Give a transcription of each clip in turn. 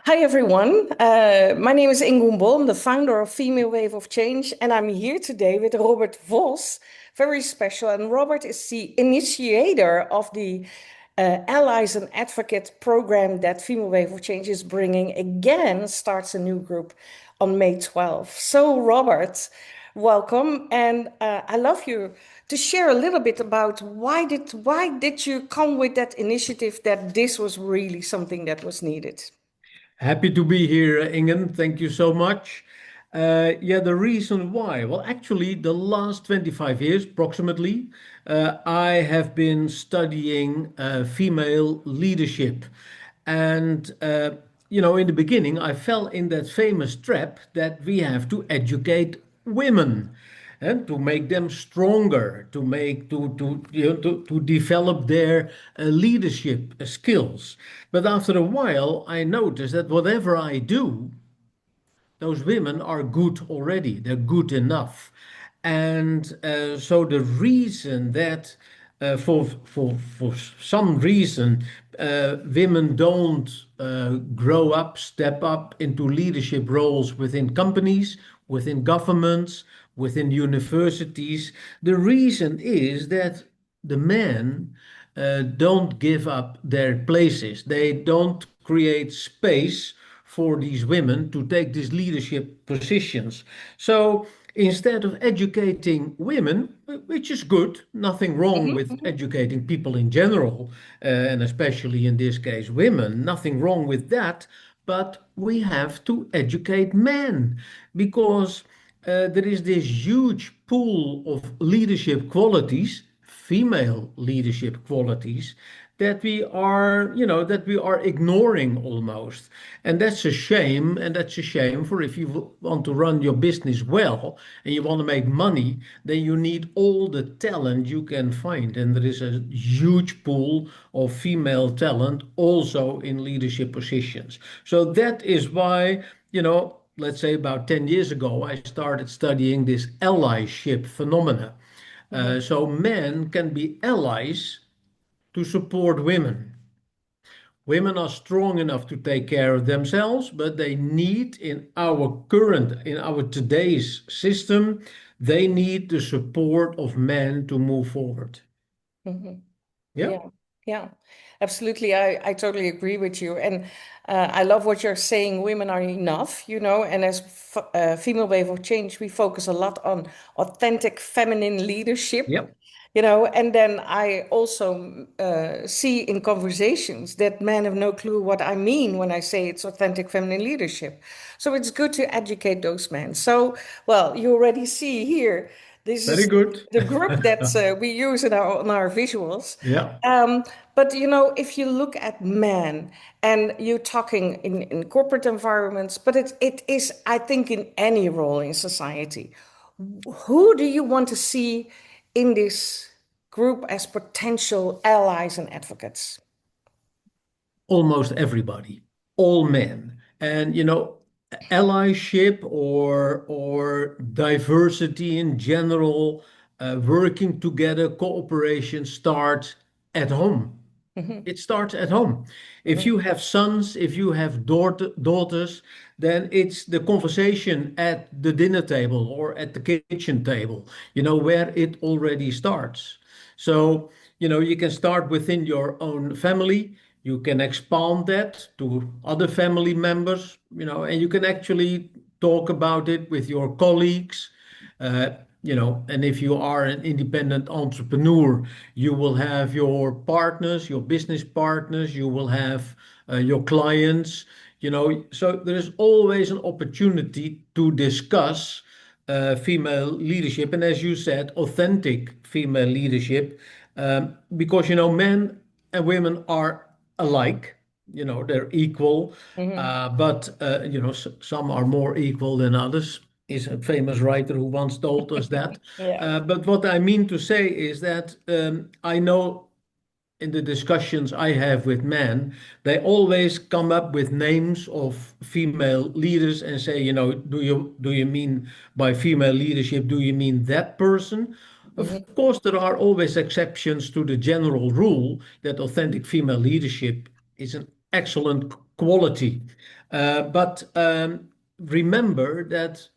Hi everyone, my name is Ingun, I'm the founder of Female Wave of Change, and I'm here today with Robert Vos, very special. And Robert is the initiator of the Allies and Advocates program that Female Wave of Change is bringing again, starts a new group on May 12th. So Robert, welcome, and I love you to share a little bit about why did you come with that initiative that this was really something that was needed. Happy to be here, Ingun. Thank you so much. Yeah, the reason why, well, actually, the last 25 years, approximately, I have been studying female leadership. And, in the beginning, I fell in that famous trap that we have to educate women and to make them stronger, to develop their leadership skills. But after a while, I noticed that whatever I do, those women are good already. They're good enough. And so the reason that for some reason women don't grow up, step up into leadership roles within companies, within governments, within universities, the reason is that the men don't give up their places. They don't create space for these women to take these leadership positions. So instead of educating women, which is good, nothing wrong with Mhm. educating people in general, and especially in this case, women, nothing wrong with that. But we have to educate men because there is this huge pool of leadership qualities, female leadership qualities, that we are ignoring almost. And that's a shame. And that's a shame for if you want to run your business well and you want to make money, then you need all the talent you can find. And there is a huge pool of female talent also in leadership positions. So that is why, let's say about 10 years ago, I started studying this allyship phenomena. Mhm. So men can be allies to support women. Women are strong enough to take care of themselves, but they need in our today's system, they need the support of men to move forward. Mhm. Yeah. Yeah, yeah, absolutely. I totally agree with you. And I love what you're saying. Women are enough, and as Female Wave of Change, we focus a lot on authentic feminine leadership, Yeah. and then I also see in conversations that men have no clue what I mean when I say it's authentic feminine leadership. So it's good to educate those men. So, well, you already see here, this Very is good. the group that we use in our visuals. Yeah. Um, but if you look at men and you're talking in corporate environments, but it is, I think, in any role in society, who do you want to see in this group as potential allies and advocates? Almost everybody, all men. And allyship or diversity in general, working together, cooperation starts at home. Mhm, It starts at home. If mhm, you have sons, if you have daughters, then it's the conversation at the dinner table or at the kitchen table, where it already starts. So, you can start within your own family. You can expand that to other family members, and you can actually talk about it with your colleagues. Uh, and if you are an independent entrepreneur, you will have your partners, your business partners, you will have your clients, so there is always an opportunity to discuss female leadership. And as you said, authentic female leadership, because, men and women are alike, they're equal, mhm. but some are more equal than others. Is a famous writer who once told us that. Yeah. But what I mean to say is that I know in the discussions I have with men, they always come up with names of female leaders and say, do you mean by female leadership, do you mean that person? Of Mhm. course, there are always exceptions to the general rule that authentic female leadership is an excellent quality. But remember that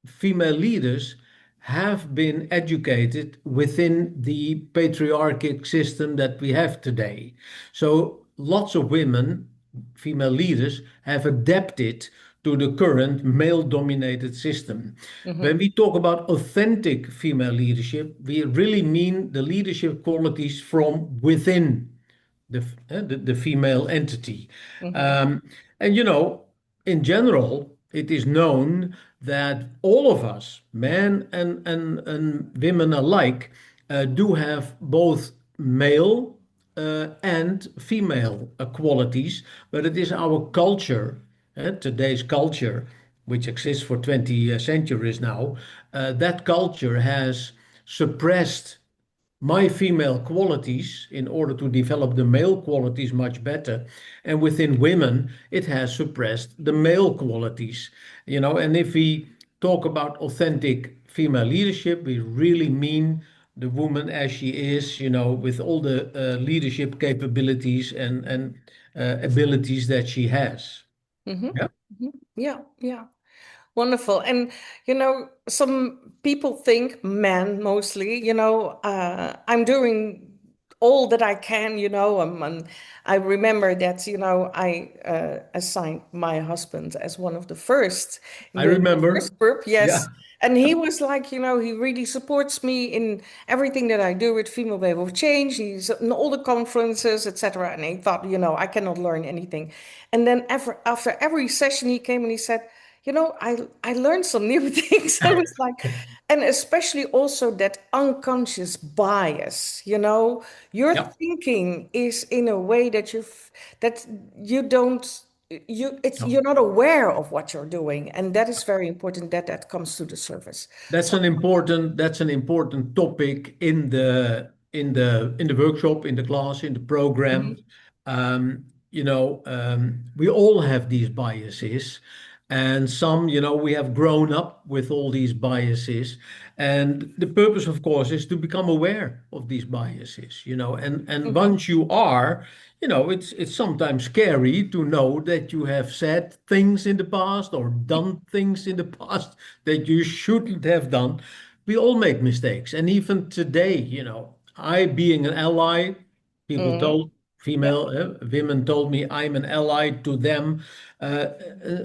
female leaders have been educated within the patriarchic system that we have today. So lots of women, female leaders, have adapted to the current male dominated system. When Hmm. we talk about authentic female leadership, we really mean the leadership qualities from within the female entity. Hmm. Um, and in general, it is known that all of us, men and women alike, do have both male and female qualities, but it is our culture, today's culture, which exists for 20 centuries now, that culture has suppressed my female qualities in order to develop the male qualities much better. And within women, it has suppressed the male qualities. And if we talk about authentic female leadership, we really mean the woman as she is, with all the leadership capabilities and abilities that she has. Hmm. Yeah. Hmm. Yeah, yeah. Wonderful. And, some people think, men mostly, I'm doing all that I can, and I remember that, I assigned my husband as one of the first in I the remember. first group, Yeah. yes. And he was like, he really supports me in everything that I do with Female Wave of Change. He's in all the conferences, etc. And he thought, I cannot learn anything. And then after every session, he came and he said, I learned some new things. I was like, and especially also that unconscious bias, your Yeah. thinking is in a way that you don't No. you're not aware of what you're doing, and that is very important that comes to the surface. So, That's an important topic in the workshop, in the class, in the program. mhm, We all have these biases, and some, we have grown up with all these biases. And the purpose, of course, is to become aware of these biases, and mhm, once you are, it's sometimes scary to know that you have said things in the past or done things in the past that you shouldn't have done. We all make mistakes. And even today, I being an ally, people mhm, told yeah, female women told me I'm an ally to them, uh,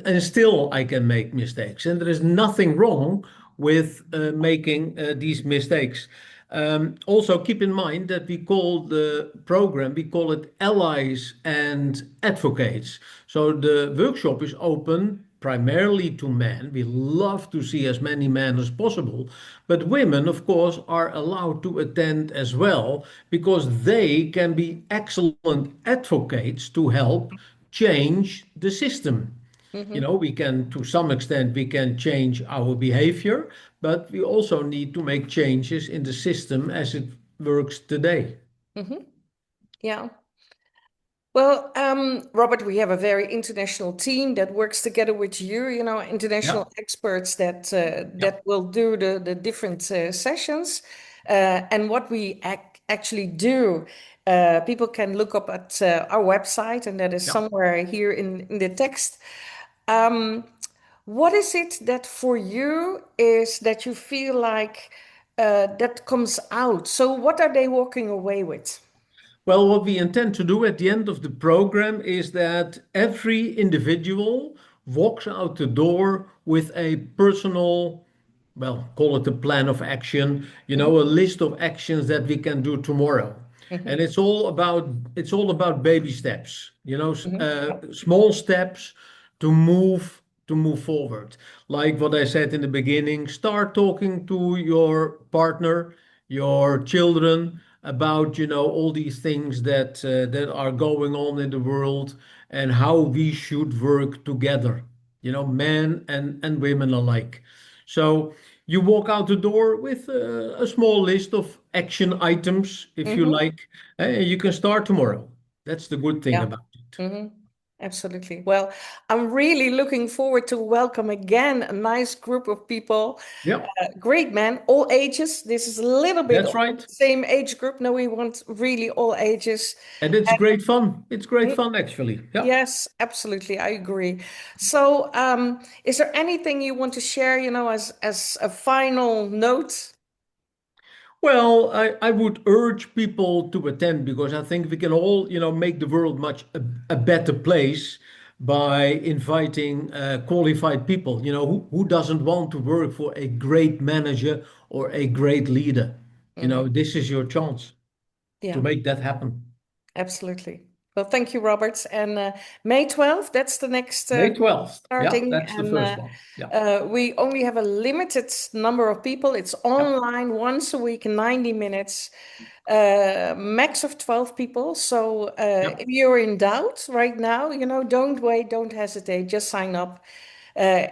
and still I can make mistakes. And there is nothing wrong with making these mistakes. Also, keep in mind that we call it Allies and Advocates. So the workshop is open primarily to men. We love to see as many men as possible, but women, of course, are allowed to attend as well because they can be excellent advocates to help change the system. mhm, We can, to some extent, we can change our behavior, but we also need to make changes in the system as it works today. mhm, yeah. Well, Robert, we have a very international team that works together with you, Yeah, international experts that yeah, will do the different sessions. And what we actually do, people can look up at our website, and that is yeah. somewhere here in the text. Um, what is it that for you is that you feel like that comes out? So what are they walking away with? Well, what we intend to do at the end of the program is that every individual walks out the door with a personal, well, call it a plan of action, Mhm, a list of actions that we can do tomorrow. And mhm, it's all about baby steps, mhm, small steps to move forward. Like what I said in the beginning, start talking to your partner, your children about all these things that are going on in the world and how we should work together, men and women alike. So you walk out the door with a small list of action items, if you mhm. like, and you can start tomorrow. That's the good thing Yeah. about it. Hmm. Absolutely. Well, I'm really looking forward to welcome again a nice group of people. Yeah, Great man, all ages. This is a little bit that's of right. the same age group. No, we want really all ages. And it's great fun. It's great fun, actually. Yeah. Yes, absolutely. I agree. So, is there anything you want to share, as a final note? Well, I would urge people to attend because I think we can all, make the world much a better place by inviting qualified people. Who doesn't want to work for a great manager or a great leader? Mhm. This is your chance to Yeah, make that happen. absolutely. Well, thank you, Robert. And May 12th, that's the next May 12th. Yeah, starting. that's the And first one. Yeah. we only have a limited number of people. It's Yeah. online once a week, 90 minutes, max of 12 people. So Yeah. if you're in doubt right now, don't wait, don't hesitate, just sign up.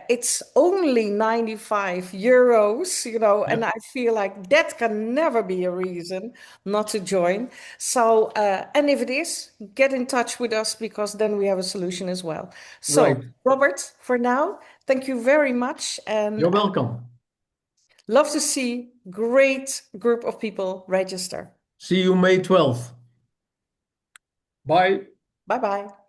It's only 95 euros, Yeah. and I feel like that can never be a reason not to join. So, and if it is, get in touch with us because then we have a solution as well. So, Right. Robert, for now, thank you very much and You're welcome. love to see great group of people register. See you May 12th. Bye. Bye bye.